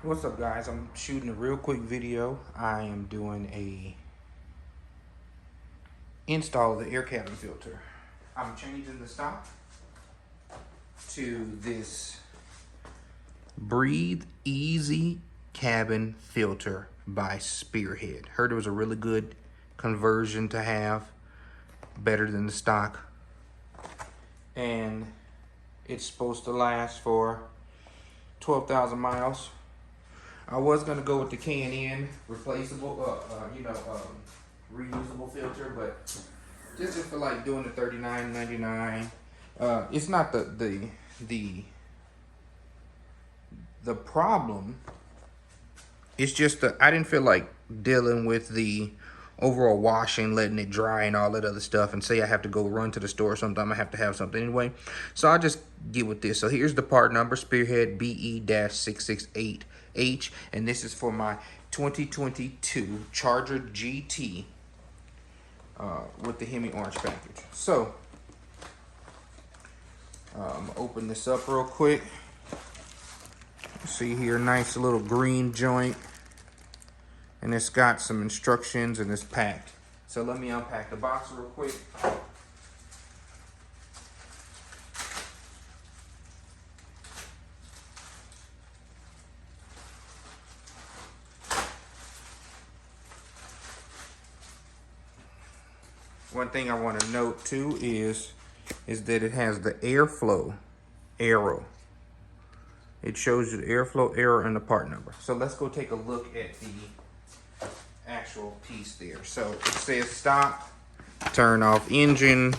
What's up, guys? I'm shooting a real quick video. I am doing a install of the air cabin filter. I'm changing the stop to this Breathe Easy cabin filter by Spearhead. Heard it was a really good conversion to have, better than the stock, and it's supposed to last for 12,000 miles. I was gonna go with the K&N replaceable, reusable filter, but just for like doing the $39.99. It's not the problem. It's just that I didn't feel like dealing with the overall washing, letting it dry and all that other stuff, and say I have to go run to the store or something, I have to have something anyway. So I'll just get with this. So here's the part number, Spearhead BE-668H, and this is for my 2022 Charger GT with the Hemi orange package. So open this up real quick. See here, nice little green joint, and it's got some instructions and it's packed. So let me unpack the box real quick. One thing I want to note too is that it has the airflow arrow. It shows you the airflow arrow and the part number. So let's go take a look at the actual piece there. So it says stop, turn off engine.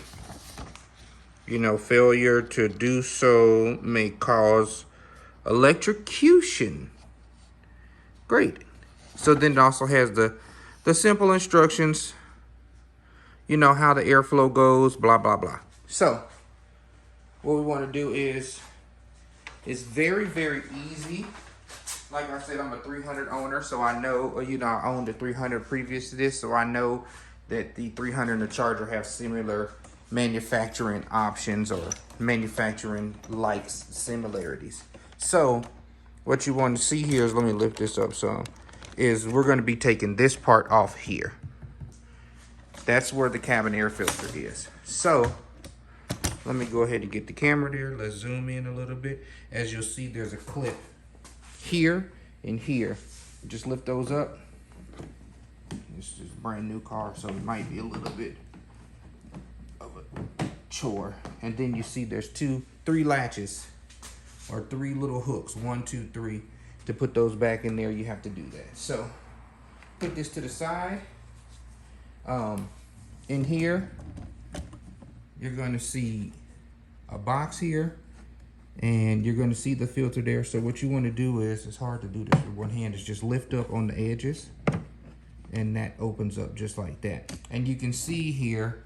Failure to do so may cause electrocution. Great. So then it also has the simple instructions. How the airflow goes, blah, blah, blah. So what we want to do is, it's very, very easy. Like I said, I'm a 300 owner, so I know, I owned a 300 previous to this, so I know that the 300 and the Charger have similar manufacturing options or manufacturing likes similarities. So what you want to see here is, let me lift this up some, is we're going to be taking this part off here. That's where the cabin air filter is. So let me go ahead and get the camera there. Let's zoom in a little bit. As you'll see, there's a clip here and here. Just lift those up. This is a brand new car, so it might be a little bit of a chore. And then you see there's three latches, or three little hooks. 1, 2, 3. To put those back in there, you have to do that. So put this to the side. In here, you're going to see a box here, and you're going to see the filter there. So what you want to do is, it's hard to do this with one hand, is just lift up on the edges, and that opens up just like that. And you can see here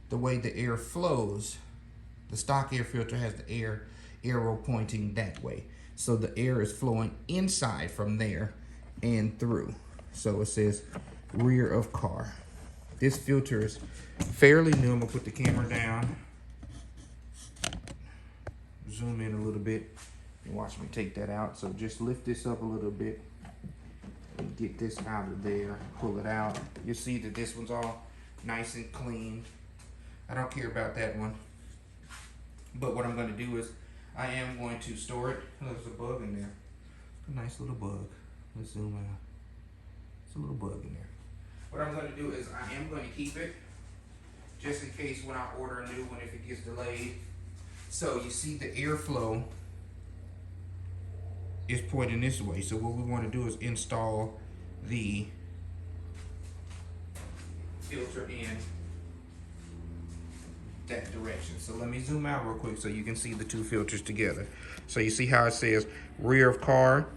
the way the air flows. The stock air filter has the arrow pointing that way, so the air is flowing inside from there and through. So it says rear of car. This filter is fairly new. I'm gonna put the camera down, zoom in a little bit, and watch me take that out. So just lift this up a little bit and get this out of there, pull it out. You'll see that this one's all nice and clean. I don't care about that one. But what I'm gonna do is, I am going to store it. Oh, there's a bug in there. A nice little bug. Let's zoom out. There's a little bug in there. What I'm going to do is, I am going to keep it just in case when I order a new one, if it gets delayed. So you see the airflow is pointing this way. So what we want to do is install the filter in that direction. So let me zoom out real quick so you can see the two filters together. So you see how it says rear of car,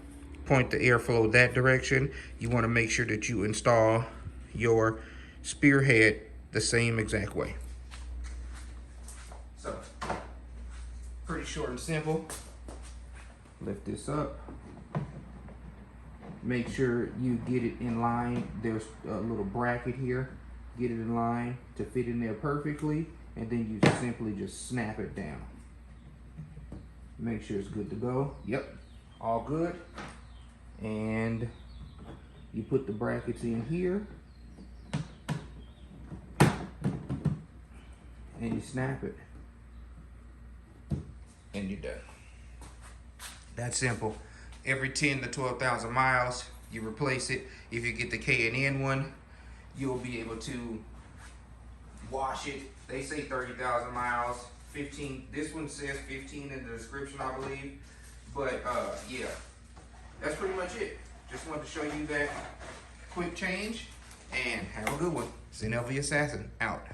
point the airflow that direction. You want to make sure that you install your Spearhead the same exact way. So pretty short and simple. Lift this up, make sure you get it in line. There's a little bracket here, get it in line to fit in there perfectly, and then you just simply snap it down. Make sure it's good to go. Yep, all good. And you put the brackets in here. And you snap it. And you're done. That's simple. Every 10 to 12,000 miles, you replace it. If you get the K&N one, you'll be able to wash it. They say 30,000 miles, 15. This one says 15 in the description, I believe. But yeah, that's pretty much it. Just wanted to show you that quick change, and have a good one. ZNLV Assassin out.